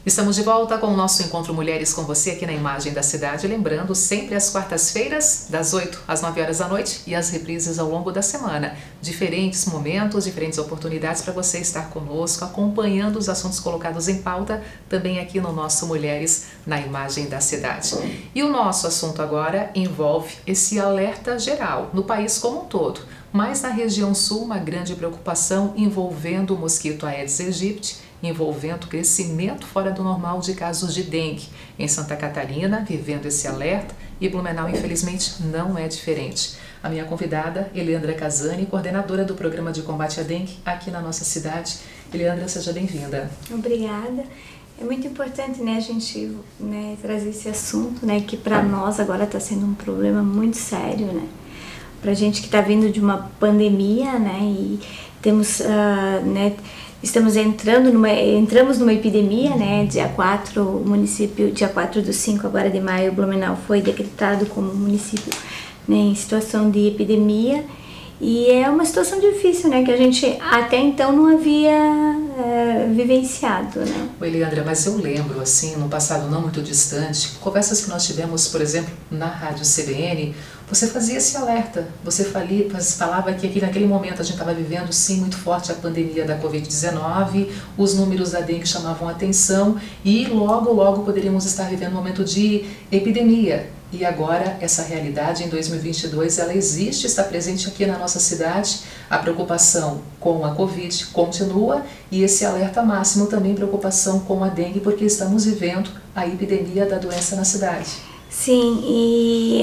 Estamos de volta com o nosso Encontro Mulheres com você aqui na Imagem da Cidade, lembrando sempre às quartas-feiras, das 8 às 9 horas da noite e as reprises ao longo da semana. Diferentes momentos, diferentes oportunidades para você estar conosco, acompanhando os assuntos colocados em pauta, também aqui no nosso Mulheres na Imagem da Cidade. E o nosso assunto agora envolve esse alerta geral no país como um todo, mas na região sul uma grande preocupação envolvendo o mosquito Aedes aegypti, envolvendo crescimento fora do normal de casos de dengue. Em Santa Catarina, vivendo esse alerta, e Blumenau, infelizmente, não é diferente. A minha convidada, Eliandra Casani, coordenadora do Programa de Combate à Dengue aqui na nossa cidade. Eliandra, seja bem-vinda. Obrigada. É muito importante, a gente trazer esse assunto, que para nós agora está sendo um problema muito sério, Para gente que está vindo de uma pandemia, e temos, entramos numa epidemia, dia 4, o município, dia 4/5 agora de maio, Blumenau foi decretado como município em situação de epidemia, e é uma situação difícil, que a gente até então não havia vivenciado, Eliandra, mas eu lembro, assim, no passado não muito distante, conversas que nós tivemos, por exemplo, na Rádio CBN, você fazia esse alerta, você falava que aqui naquele momento a gente estava vivendo sim muito forte a pandemia da Covid-19, os números da dengue chamavam atenção e logo poderíamos estar vivendo um momento de epidemia. E agora essa realidade em 2022 ela existe, está presente aqui na nossa cidade, a preocupação com a Covid continua e esse alerta máximo também preocupação com a dengue porque estamos vivendo a epidemia da doença na cidade. Sim, e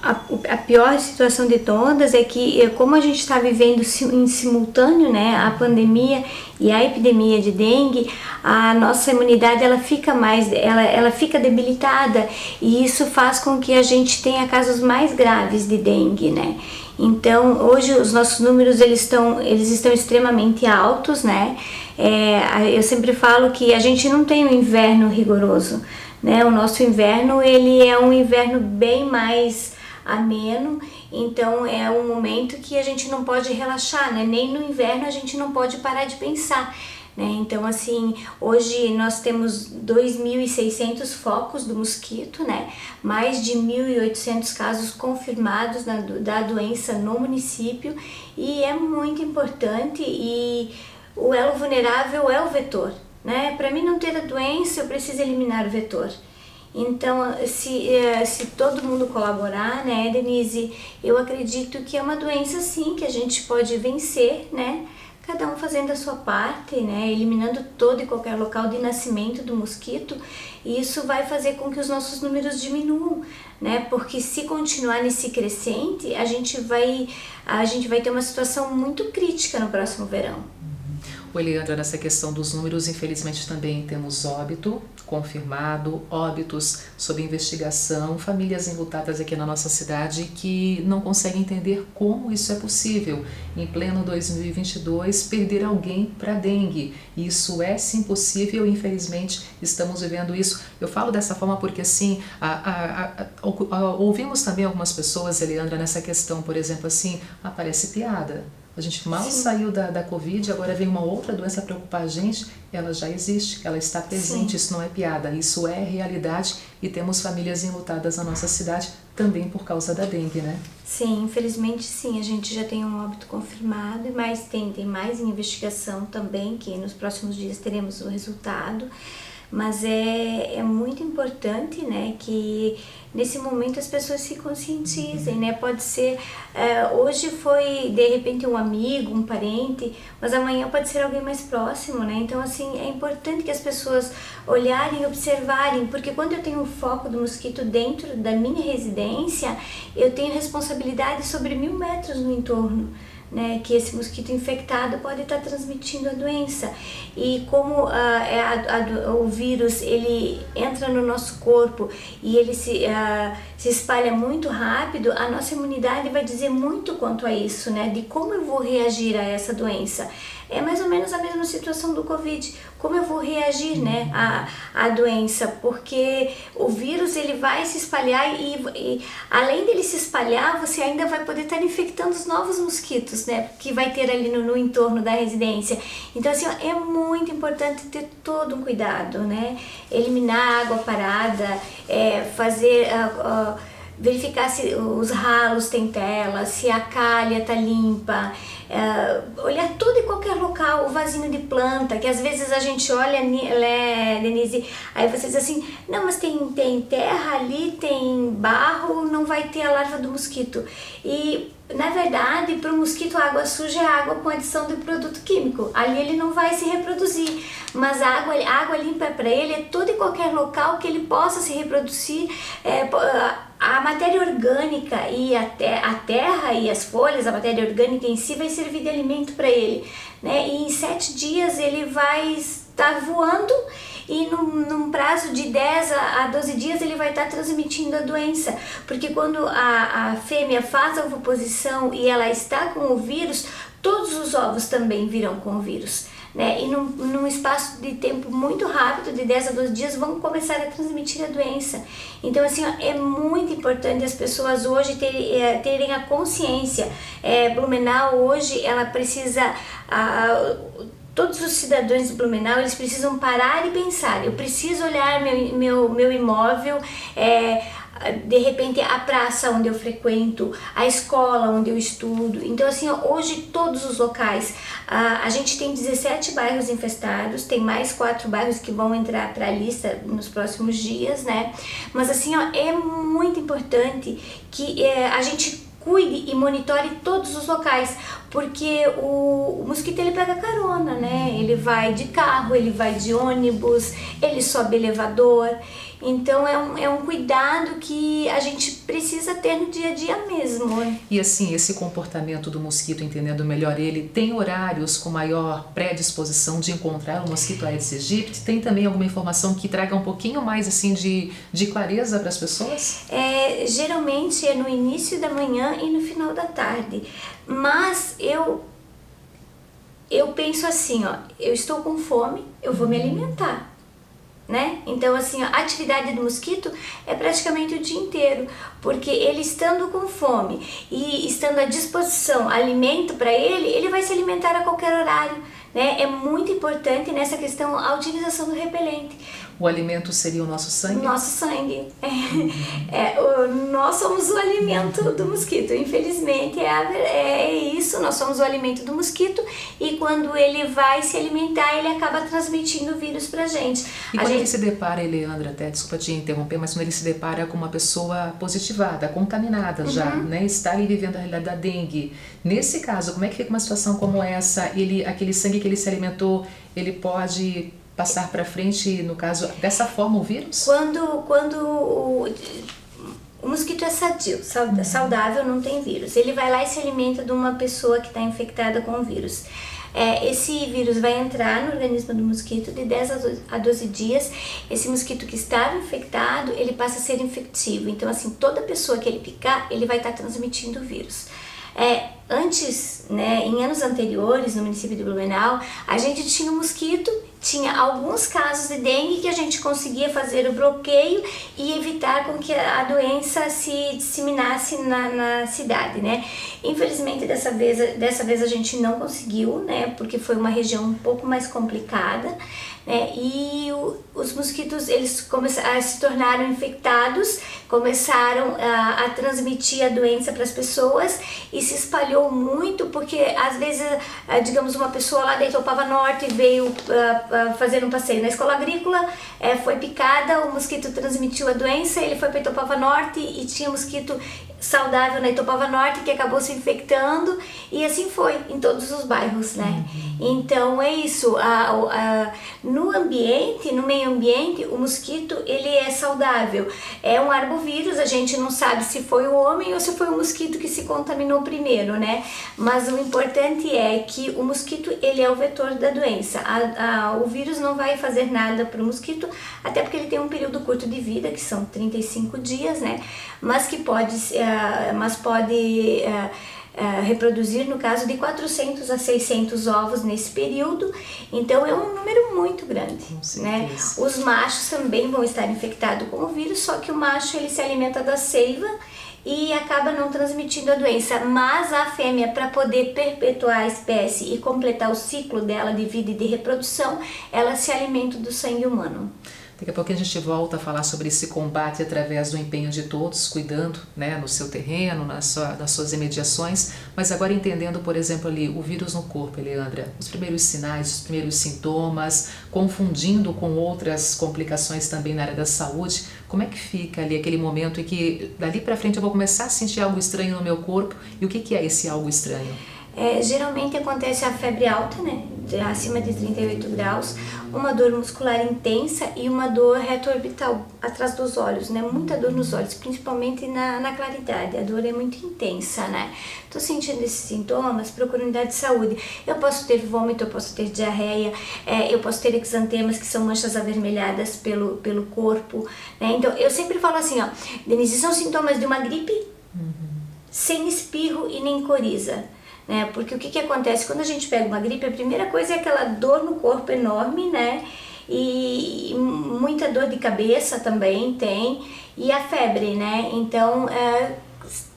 a pior situação de todas é que como a gente está vivendo em simultâneo, a pandemia e a epidemia de dengue, a nossa imunidade ela fica debilitada e isso faz com que a gente tenha casos mais graves de dengue, Então, hoje os nossos números eles estão extremamente altos, eu sempre falo que a gente não tem um inverno rigoroso, O nosso inverno ele é um inverno bem mais ameno, então é um momento que a gente não pode relaxar, Nem no inverno a gente não pode parar de pensar, Então, assim, hoje nós temos 2.600 focos do mosquito, Mais de 1.800 casos confirmados da doença no município e é muito importante e o elo vulnerável é o vetor, Para mim não ter a doença eu preciso eliminar o vetor. Então, se todo mundo colaborar, Denise, eu acredito que é uma doença sim que a gente pode vencer, Cada um fazendo a sua parte, eliminando todo e qualquer local de nascimento do mosquito, e isso vai fazer com que os nossos números diminuam, Porque se continuar nesse crescente, a gente vai ter uma situação muito crítica no próximo verão. Eliandra, nessa questão dos números, infelizmente também temos óbito confirmado, óbitos sob investigação, famílias enlutadas aqui na nossa cidade que não conseguem entender como isso é possível. Em pleno 2022, perder alguém para dengue. Isso é sim possível, infelizmente estamos vivendo isso. Eu falo dessa forma porque assim, ouvimos também algumas pessoas, Eliandra, nessa questão, por exemplo, assim, parece piada. A gente mal saiu da Covid, agora vem uma outra doença preocupar a gente, ela já existe, ela está presente, Isso não é piada, isso é realidade e temos famílias enlutadas na nossa cidade também por causa da dengue, Sim, infelizmente sim, a gente já tem um óbito confirmado, mas tem mais em investigação também, que nos próximos dias teremos o resultado. Mas é muito importante, que nesse momento as pessoas se conscientizem, Pode ser, hoje foi de repente um amigo, um parente, mas amanhã pode ser alguém mais próximo, Então, assim, é importante que as pessoas olharem e observarem, porque quando eu tenho o foco do mosquito dentro da minha residência, eu tenho responsabilidade sobre 1.000 metros no entorno. Que esse mosquito infectado pode estar transmitindo a doença e como o vírus ele entra no nosso corpo e ele se espalha muito rápido, a nossa imunidade vai dizer muito quanto a isso, né? De como eu vou reagir a essa doença. É mais ou menos a mesma situação do Covid. Como eu vou reagir, né, à doença? Porque o vírus, ele vai se espalhar e além dele se espalhar, você ainda vai poder estar infectando os novos mosquitos, né, que vai ter ali no entorno da residência. Então, assim, ó, é muito importante ter todo um cuidado, né? Eliminar água parada, fazer... verificar se os ralos têm tela, se a calha está limpa, olhar todo e qualquer local, o vasinho de planta, que às vezes a gente olha, Denise, aí você diz assim, não, mas tem terra ali, tem barro, não vai ter a larva do mosquito. E na verdade, para o mosquito, a água suja é água com adição de produto químico. Ali ele não vai se reproduzir, mas a água limpa para ele é todo e qualquer local que ele possa se reproduzir. A matéria orgânica e a terra e as folhas, a matéria orgânica em si vai servir de alimento para ele, né? E em 7 dias ele vai estar voando e num prazo de 10 a 12 dias ele vai estar transmitindo a doença, porque quando a fêmea faz a ovoposição e ela está com o vírus, todos os ovos também virão com o vírus, né? E num espaço de tempo muito rápido, de 10 a 12 dias, vão começar a transmitir a doença. Então, assim, ó, é muito importante as pessoas hoje terem a consciência. Blumenau hoje, ela precisa... Todos os cidadãos de Blumenau, eles precisam parar e pensar. Eu preciso olhar meu imóvel, de repente a praça onde eu frequento, a escola onde eu estudo. Então, assim, ó, hoje todos os locais, a gente tem 17 bairros infestados, tem mais 4 bairros que vão entrar para a lista nos próximos dias, né? Mas, assim, ó, é muito importante que a gente cuide e monitore todos os locais, porque o mosquito, ele pega carona, né? Ele vai de carro, ele vai de ônibus, ele sobe elevador. Então é um cuidado que a gente precisa ter no dia a dia mesmo. E assim, esse comportamento do mosquito, entendendo melhor ele, tem horários com maior predisposição de encontrar o mosquito Aedes aegypti? Tem também alguma informação que traga um pouquinho mais assim de clareza para as pessoas? Geralmente é no início da manhã e no final da tarde, mas eu penso assim, ó, eu estou com fome, eu vou me alimentar, né? Então, assim, a atividade do mosquito é praticamente o dia inteiro, porque ele estando com fome e estando à disposição alimento para ele vai se alimentar a qualquer horário, né? É muito importante nessa questão a utilização do repelente. O alimento seria o nosso sangue? O nosso sangue. Nós somos o alimento do mosquito. Infelizmente é isso, nós somos o alimento do mosquito e quando ele vai se alimentar, ele acaba transmitindo o vírus pra gente. E quando ele se depara, Eleandra, até desculpa te interromper, mas quando ele se depara com uma pessoa positivada, contaminada já, né, está ali vivendo a realidade da dengue, nesse caso, como é que fica uma situação como essa? Aquele sangue que ele se alimentou, ele pode passar para frente, no caso, dessa forma o vírus? Quando o mosquito é sadio, saudável, não tem vírus, ele vai lá e se alimenta de uma pessoa que está infectada com o vírus. Esse vírus vai entrar no organismo do mosquito de 10 a 12 dias. Esse mosquito que estava infectado, ele passa a ser infectivo. Então, assim, toda pessoa que ele picar, ele vai estar transmitindo o vírus. Antes, né, em anos anteriores, no município de Blumenau, a gente tinha um mosquito, tinha alguns casos de dengue que a gente conseguia fazer o bloqueio e evitar com que a doença se disseminasse na cidade, né? Infelizmente, dessa vez a gente não conseguiu, né, porque foi uma região um pouco mais complicada, né? E os mosquitos, eles se tornaram infectados, começaram a transmitir a doença para as pessoas e se espalhou muito, porque às vezes, digamos, uma pessoa lá da Itopava Norte veio fazer um passeio na escola agrícola, foi picada, o mosquito transmitiu a doença, ele foi para Itopava Norte e tinha mosquito saudável na Itopava Norte que acabou se infectando e assim foi em todos os bairros, né? Então é isso, no ambiente, no meio ambiente, o mosquito ele é saudável, é um arbovírus, a gente não sabe se foi o homem ou se foi o mosquito que se contaminou primeiro, né? Mas o importante é que o mosquito ele é o vetor da doença, o vírus não vai fazer nada para o mosquito, até porque ele tem um período curto de vida, que são 35 dias, né? Mas que pode reproduzir no caso de 400 a 600 ovos nesse período, então é um número muito grande, né? Os machos também vão estar infectados com o vírus, só que o macho ele se alimenta da seiva e acaba não transmitindo a doença, mas a fêmea, para poder perpetuar a espécie e completar o ciclo dela de vida e de reprodução, ela se alimenta do sangue humano. Daqui a pouco a gente volta a falar sobre esse combate através do empenho de todos, cuidando, né, no seu terreno, nas suas imediações, mas agora entendendo, por exemplo, ali o vírus no corpo, Eleandra, os primeiros sinais, os primeiros sintomas, confundindo com outras complicações também na área da saúde, como é que fica ali aquele momento em que dali para frente eu vou começar a sentir algo estranho no meu corpo, e o que é esse algo estranho? Geralmente acontece a febre alta, né, acima de 38 graus, uma dor muscular intensa e uma dor retroorbital atrás dos olhos, né, muita dor nos olhos, principalmente na claridade, a dor é muito intensa, né. Tô sentindo esses sintomas, procuro unidade de saúde. Eu posso ter vômito, eu posso ter diarreia, eu posso ter exantemas, que são manchas avermelhadas pelo corpo, né. Então eu sempre falo assim, ó, Denise, são sintomas de uma gripe sem espirro e nem coriza. Né? Porque o que acontece quando a gente pega uma gripe, a primeira coisa é aquela dor no corpo enorme, né? E muita dor de cabeça também tem, e a febre, né? Então,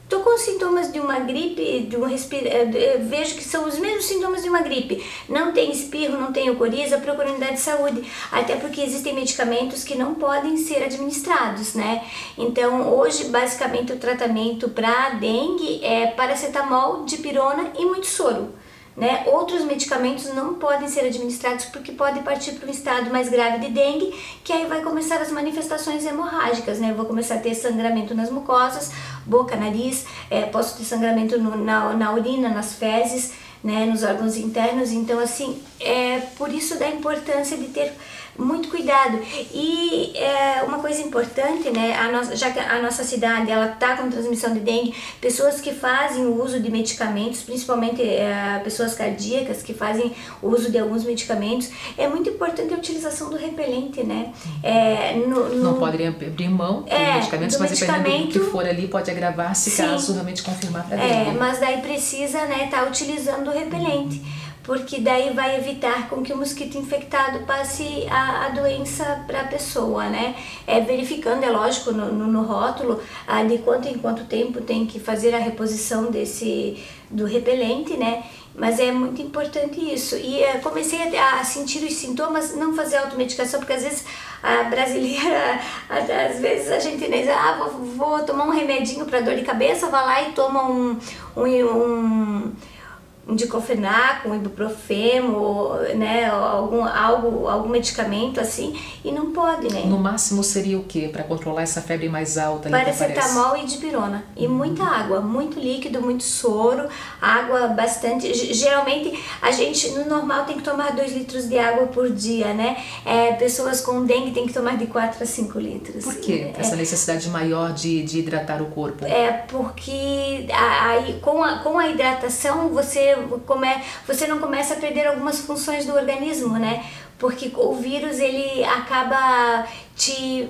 tô com sintomas de uma gripe, vejo que são os mesmos sintomas de uma gripe. Não tem espirro, não tenho coriza, procuro unidade de saúde. Até porque existem medicamentos que não podem ser administrados, né? Então, hoje, basicamente, o tratamento para dengue é paracetamol, dipirona e muito soro. Né? Outros medicamentos não podem ser administrados porque pode partir para um estado mais grave de dengue, que aí vai começar as manifestações hemorrágicas, né? Eu vou começar a ter sangramento nas mucosas, boca, nariz, posso ter sangramento na urina, nas fezes, né? Nos órgãos internos. Então, assim, por isso da importância de ter muito cuidado. E uma coisa importante, né, já que a nossa cidade ela tá com transmissão de dengue, pessoas que fazem o uso de medicamentos, principalmente pessoas cardíacas que fazem o uso de alguns medicamentos, é muito importante a utilização do repelente, né? Não podem abrir mão dos medicamentos, mas dependendo do que for ali, pode agravar-se caso realmente confirmar para dengue. Mas daí precisa, né, tá utilizando o repelente. Porque daí vai evitar com que o mosquito infectado passe a doença para a pessoa, né? Verificando, é lógico, no rótulo, de quanto em quanto tempo tem que fazer a reposição do repelente, né? Mas é muito importante isso. E comecei a sentir os sintomas, não fazer automedicação, porque às vezes a brasileira, às vezes a gente diz, vou tomar um remedinho para dor de cabeça, vai lá e toma um diclofenaco, um ibuprofeno, né, algum medicamento assim, e não pode, né? No máximo seria o que para controlar essa febre mais alta? Paracetamol e dipirona. E muita água, muito líquido, muito soro, água bastante. Geralmente a gente no normal tem que tomar 2 litros de água por dia, né? Pessoas com dengue tem que tomar de 4 a 5 litros. Por quê? Essa necessidade maior de hidratar o corpo? Porque aí, com a hidratação você não começa a perder algumas funções do organismo, né? Porque o vírus ele acaba te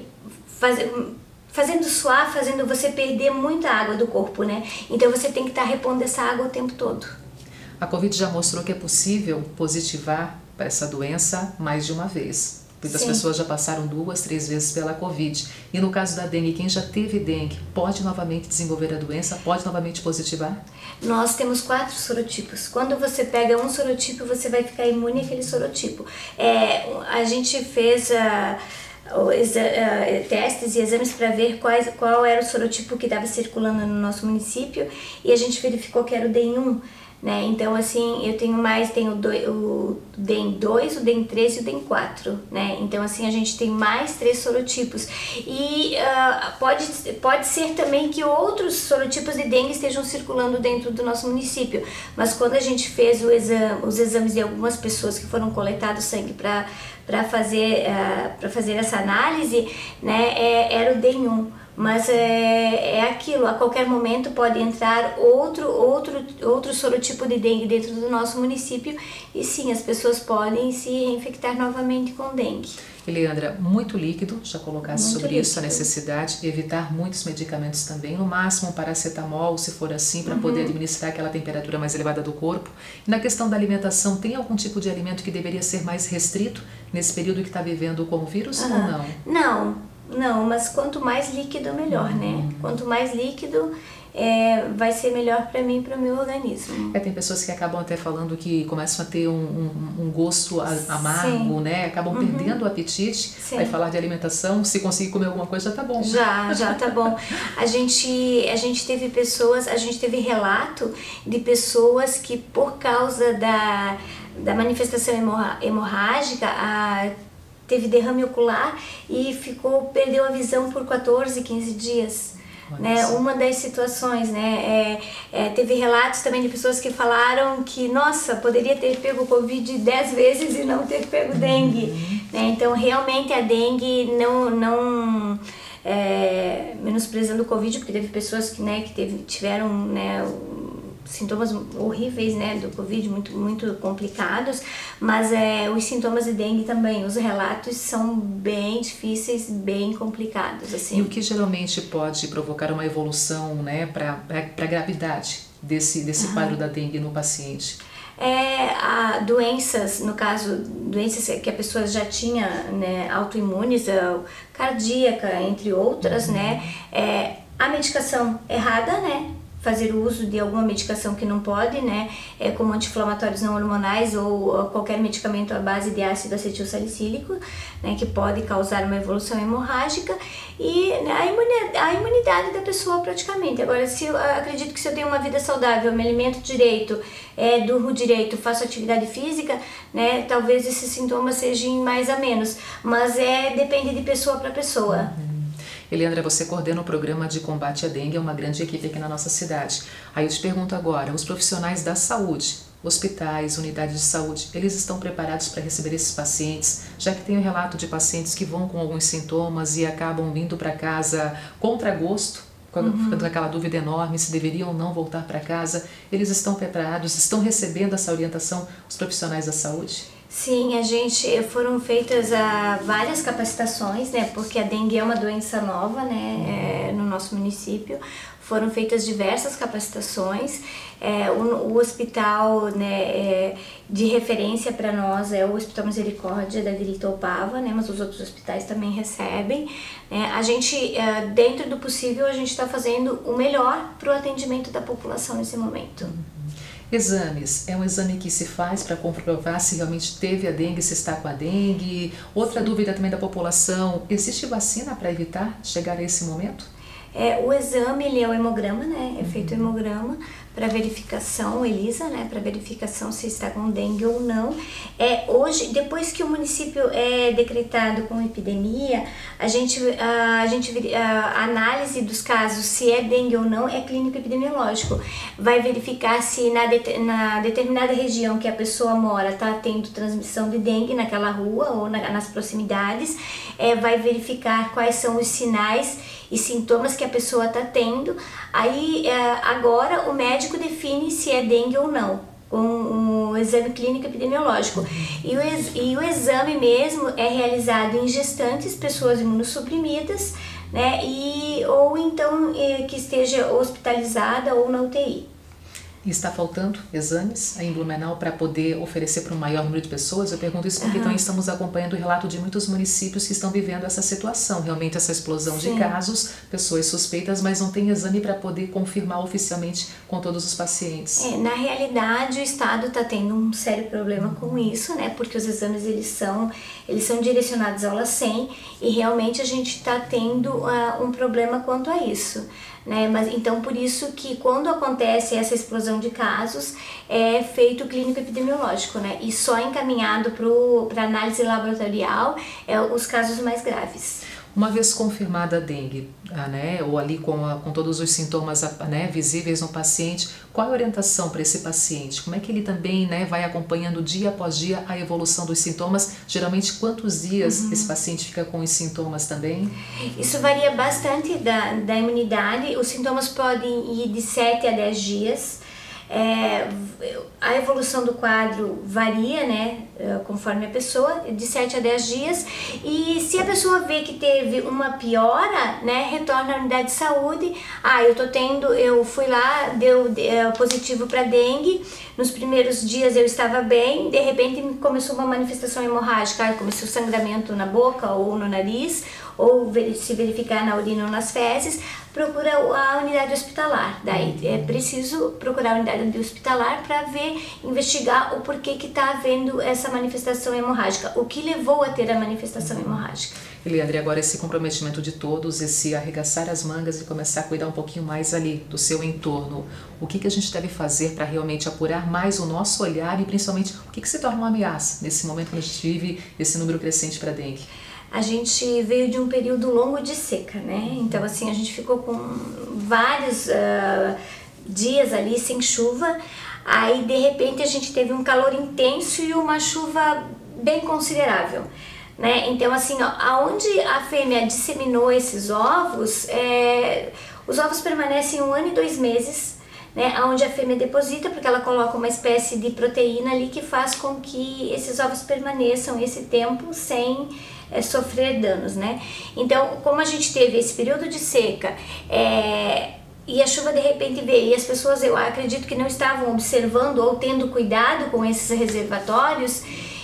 fazendo suar, fazendo você perder muita água do corpo, né? Então você tem que estar repondo essa água o tempo todo. A Covid já mostrou que é possível positivar para essa doença mais de uma vez. Muitas pessoas já passaram 2, 3 vezes pela Covid. E no caso da dengue, quem já teve dengue pode novamente desenvolver a doença? Pode novamente positivar? Nós temos 4 sorotipos. Quando você pega um sorotipo, você vai ficar imune àquele sorotipo. A gente fez testes e exames para ver qual era o sorotipo que estava circulando no nosso município, e a gente verificou que era o DEM1. né? Então, assim, eu tenho o DEM 2, o DEM 3 e o DEM 4, né? Então, assim, a gente tem mais 3 sorotipos. E pode ser também que outros sorotipos de dengue estejam circulando dentro do nosso município. Mas quando a gente fez os exames de algumas pessoas que foram coletados sangue para fazer essa análise, né, era o DEM 1. Mas é aquilo, a qualquer momento pode entrar outro sorotipo de dengue dentro do nosso município e sim, as pessoas podem se reinfectar novamente com dengue. Leandra, muito líquido, já colocasse sobre isso a necessidade, evitar muitos medicamentos também, no máximo um paracetamol, se for assim, para poder administrar aquela temperatura mais elevada do corpo. E na questão da alimentação, tem algum tipo de alimento que deveria ser mais restrito nesse período que está vivendo com o vírus ou não? Não, mas quanto mais líquido, melhor, né? Quanto mais líquido, vai ser melhor para mim e para o meu organismo. Tem pessoas que acabam até falando que começam a ter um gosto amargo, né? Acabam perdendo o apetite. Sim. Aí falar de alimentação, se conseguir comer alguma coisa, já tá bom. Já tá bom. A gente teve relato de pessoas que por causa da manifestação hemorrágica, teve derrame ocular e perdeu a visão por 14, 15 dias. Né? Uma das situações, né? Teve relatos também de pessoas que falaram que, nossa, poderia ter pego Covid 10 vezes e não ter pego dengue. Né? Então, realmente a dengue não menosprezando o Covid, porque teve pessoas que tiveram, né, sintomas horríveis, né, do Covid, muito complicados, mas os sintomas de dengue também, os relatos são bem difíceis, bem complicados, assim. E o que geralmente pode provocar uma evolução, né, para a gravidade desse quadro da dengue no paciente? Doenças, no caso, doenças que a pessoa já tinha, né, autoimunes, cardíaca, entre outras, né, a medicação errada, né, fazer uso de alguma medicação que não pode, né, como anti-inflamatórios não hormonais ou qualquer medicamento à base de ácido acetil salicílico, né, que pode causar uma evolução hemorrágica e a imunidade da pessoa praticamente. Agora, acredito que se eu tenho uma vida saudável, me alimento direito, durmo direito, faço atividade física, né, talvez esses sintomas sejam mais a menos, mas depende de pessoa para pessoa. Leandra, você coordena o programa de combate à dengue, é uma grande equipe aqui na nossa cidade. Aí eu te pergunto agora, os profissionais da saúde, hospitais, unidades de saúde, eles estão preparados para receber esses pacientes? Já que tem o relato de pacientes que vão com alguns sintomas e acabam vindo para casa contra gosto, ficando aquela dúvida enorme se deveriam ou não voltar para casa, eles estão preparados, estão recebendo essa orientação, os profissionais da saúde? Sim, foram feitas várias capacitações, né, porque a dengue é uma doença nova, né, no nosso município. Foram feitas diversas capacitações. O hospital, né, de referência para nós é o Hospital Misericórdia da Vila Itoupava, né, mas os outros hospitais também recebem. Né. A gente, dentro do possível, a gente está fazendo o melhor para o atendimento da população nesse momento. Exames, é um exame que se faz para comprovar se realmente teve a dengue, se está com a dengue. Outra dúvida também da população, existe vacina para evitar chegar a esse momento? O exame, ele é o hemograma, né? É feito o hemograma para verificação, ELISA, né? Para verificação se está com dengue ou não. Hoje, depois que o município é decretado com epidemia, a análise dos casos, se é dengue ou não, é clínico epidemiológico. Vai verificar se na determinada região que a pessoa mora está tendo transmissão de dengue naquela rua ou nas proximidades. Vai verificar quais são os sinais e sintomas que a pessoa está tendo. Aí, agora, o médico define se é dengue ou não, com o exame clínico epidemiológico. E o exame mesmo é realizado em gestantes, pessoas imunossuprimidas, né, ou então que esteja hospitalizada ou na UTI. E está faltando exames aí em Blumenau para poder oferecer para um maior número de pessoas? Eu pergunto isso porque também estamos acompanhando o relato de muitos municípios que estão vivendo essa situação, realmente essa explosão de casos, pessoas suspeitas, mas não tem exame para poder confirmar oficialmente com todos os pacientes. Na realidade, o Estado está tendo um sério problema com isso, né? Porque os exames eles são direcionados ao LACEN e realmente a gente está tendo um problema quanto a isso. né? Mas então por isso que quando acontece essa explosão de casos é feito o clínico epidemiológico, né? E só encaminhado para análise laboratorial os casos mais graves. Uma vez confirmada a dengue, né, ou ali com todos os sintomas, né, visíveis no paciente, qual é a orientação para esse paciente? Como é que ele também, né, vai acompanhando dia após dia a evolução dos sintomas? Geralmente, quantos dias esse paciente fica com os sintomas também? Isso varia bastante da imunidade. Os sintomas podem ir de 7 a 10 dias. A evolução do quadro varia, né, conforme a pessoa, de 7 a 10 dias, e se a pessoa vê que teve uma piora, né, retorna à unidade de saúde. Eu fui lá, deu positivo para dengue, nos primeiros dias eu estava bem, de repente começou uma manifestação hemorrágica, começou sangramento na boca ou no nariz, ou se verificar na urina ou nas fezes, procura a unidade hospitalar. Daí é preciso procurar a unidade hospitalar para investigar o porquê que está havendo essa manifestação hemorrágica, o que levou a ter a manifestação hemorrágica. Eliandre, agora esse comprometimento de todos, esse arregaçar as mangas e começar a cuidar um pouquinho mais ali do seu entorno, o que a gente deve fazer para realmente apurar mais o nosso olhar e principalmente o que se torna uma ameaça nesse momento que a gente vive esse número crescente para dengue? A gente veio de um período longo de seca, né? Então assim, a gente ficou com vários dias ali sem chuva, aí de repente a gente teve um calor intenso e uma chuva bem considerável, né? Então assim, aonde a fêmea disseminou esses ovos, os ovos permanecem 1 ano e 2 meses, né? Onde a fêmea deposita, porque ela coloca uma espécie de proteína ali que faz com que esses ovos permaneçam esse tempo sem sofrer danos, né? Então, como a gente teve esse período de seca e a chuva de repente veio, e as pessoas, eu acredito que não estavam observando ou tendo cuidado com esses reservatórios,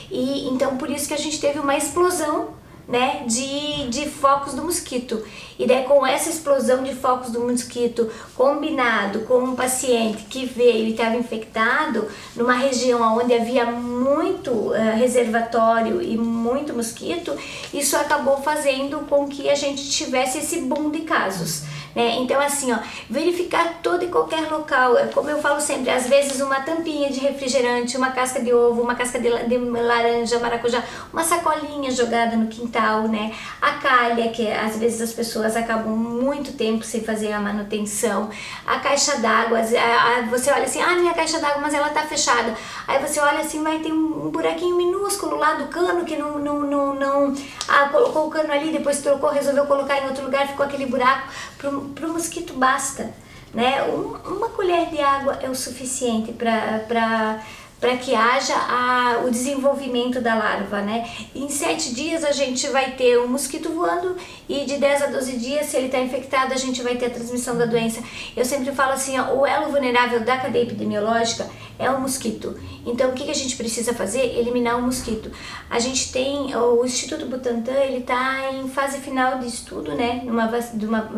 e então por isso que a gente teve uma explosão, né, de focos do mosquito. E daí com essa explosão de focos do mosquito combinado com um paciente que veio e estava infectado numa região onde havia muito reservatório e muito mosquito, isso acabou fazendo com que a gente tivesse esse boom de casos, né? Então assim, verificar todo e qualquer local, como eu falo sempre, às vezes uma tampinha de refrigerante, uma casca de ovo, uma casca de laranja, maracujá, uma sacolinha jogada no quintal, né? A calha, que às vezes as pessoas acabam muito tempo sem fazer a manutenção, a caixa d'água, você olha assim, minha caixa d'água, mas ela tá fechada, aí você olha assim, vai ter um buraquinho minúsculo lá do cano que não colocou o cano ali, depois trocou, resolveu colocar em outro lugar, ficou aquele buraco. Pro mosquito basta, né? Uma colher de água é o suficiente para que haja o desenvolvimento da larva, né? Em 7 dias a gente vai ter um mosquito voando, e de 10 a 12 dias, se ele está infectado, a gente vai ter a transmissão da doença. Eu sempre falo assim, o elo vulnerável da cadeia epidemiológica é o mosquito. Então o que a gente precisa fazer? Eliminar o mosquito. A gente tem, o Instituto Butantan, ele está em fase final de estudo, né?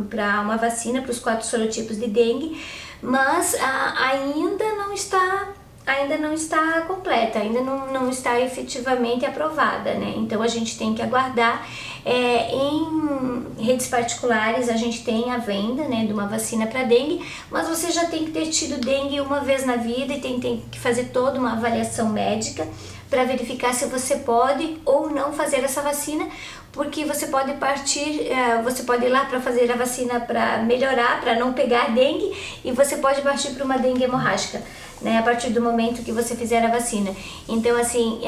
Para uma vacina para os 4 sorotipos de dengue, mas ainda não está completa, ainda não está efetivamente aprovada, né? Então a gente tem que aguardar. Em redes particulares a gente tem a venda, né, de uma vacina para dengue, mas você já tem que ter tido dengue uma vez na vida e tem que fazer toda uma avaliação médica para verificar se você pode ou não fazer essa vacina, porque você pode ir lá para fazer a vacina para melhorar, para não pegar dengue, e você pode partir para uma dengue hemorrágica, né, a partir do momento que você fizer a vacina. Então assim,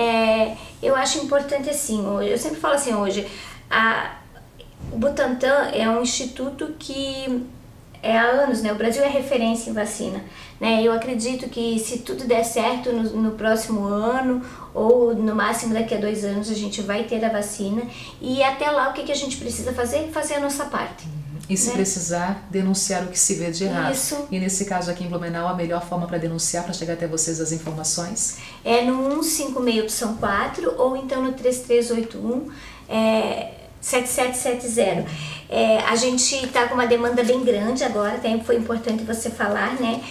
eu acho importante assim, eu sempre falo assim, hoje o Butantan é um instituto que há anos, né? O Brasil é referência em vacina, né? Eu acredito que se tudo der certo no próximo ano, ou no máximo daqui a 2 anos, a gente vai ter a vacina, e até lá o que a gente precisa fazer? Fazer a nossa parte. E se precisar, denunciar o que se vê de errado. Isso. E nesse caso aqui em Blumenau, a melhor forma para denunciar, para chegar até vocês as informações? É no 156 opção 4, ou então no 3381 7770. A gente está com uma demanda bem grande agora, foi importante você falar, né?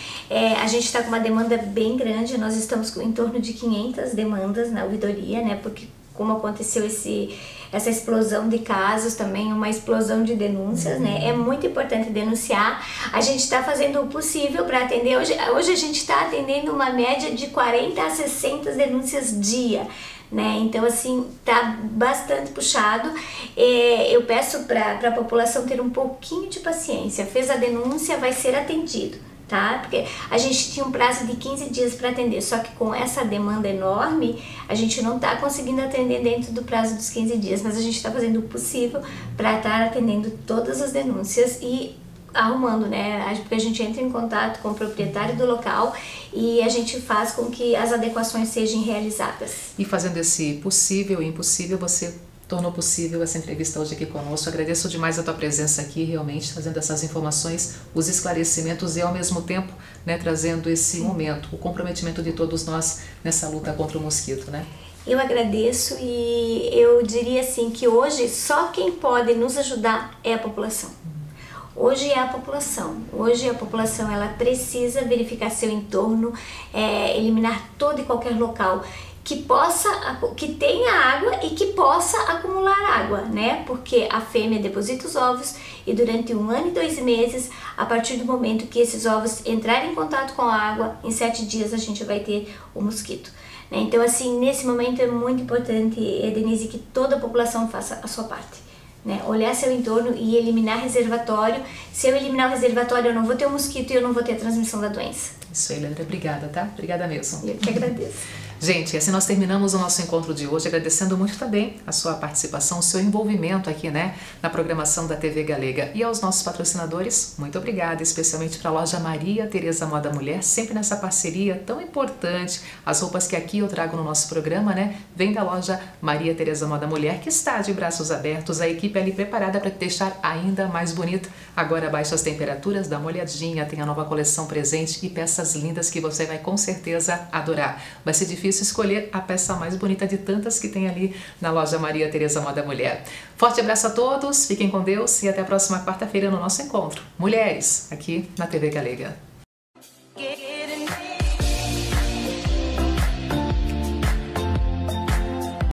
A gente está com uma demanda bem grande, nós estamos em torno de 500 demandas na ouvidoria, né? Porque como aconteceu essa explosão de casos também, uma explosão de denúncias, né? É muito importante denunciar. A gente está fazendo o possível para atender. Hoje a gente está atendendo uma média de 40 a 60 denúncias dia, né? Então, assim, tá bastante puxado. Eu peço para a população ter um pouquinho de paciência. Fez a denúncia, vai ser atendido, tá? Porque a gente tinha um prazo de 15 dias para atender, só que com essa demanda enorme, a gente não está conseguindo atender dentro do prazo dos 15 dias, mas a gente está fazendo o possível para estar atendendo todas as denúncias e arrumando, né? Porque a gente entra em contato com o proprietário do local e a gente faz com que as adequações sejam realizadas. E fazendo esse possível e impossível, você tornou possível essa entrevista hoje aqui conosco. Agradeço demais a tua presença aqui, realmente, trazendo essas informações, os esclarecimentos e, ao mesmo tempo, né, trazendo esse momento, o comprometimento de todos nós nessa luta contra o mosquito, né? Eu agradeço e eu diria assim que hoje só quem pode nos ajudar é a população. Hoje é a população. Hoje a população ela precisa verificar seu entorno, eliminar todo e qualquer local que tenha água e que possa acumular água, né? Porque a fêmea deposita os ovos e durante 1 ano e 2 meses, a partir do momento que esses ovos entrarem em contato com a água, em 7 dias a gente vai ter o mosquito, né? Então, assim, nesse momento é muito importante, Denise, que toda a população faça a sua parte, né? Olhar seu entorno e eliminar reservatório. Se eu eliminar o reservatório, eu não vou ter o mosquito e eu não vou ter a transmissão da doença. Isso aí, Leandra. Obrigada, tá? Obrigada mesmo. Eu que agradeço. Gente, assim nós terminamos o nosso encontro de hoje, agradecendo muito também a sua participação, o seu envolvimento aqui, né, na programação da TV Galega. E aos nossos patrocinadores, muito obrigada, especialmente para a loja Maria Tereza Moda Mulher, sempre nessa parceria tão importante. As roupas que aqui eu trago no nosso programa, né, vem da loja Maria Tereza Moda Mulher, que está de braços abertos, a equipe ali preparada para te deixar ainda mais bonita. Agora baixas temperaturas, dá uma olhadinha, tem a nova coleção presente e peças lindas que você vai com certeza adorar. Vai ser difícil escolher a peça mais bonita de tantas que tem ali na loja Maria Tereza Moda Mulher. Forte abraço a todos, fiquem com Deus e até a próxima quarta-feira no nosso encontro. Mulheres, aqui na TV Galega.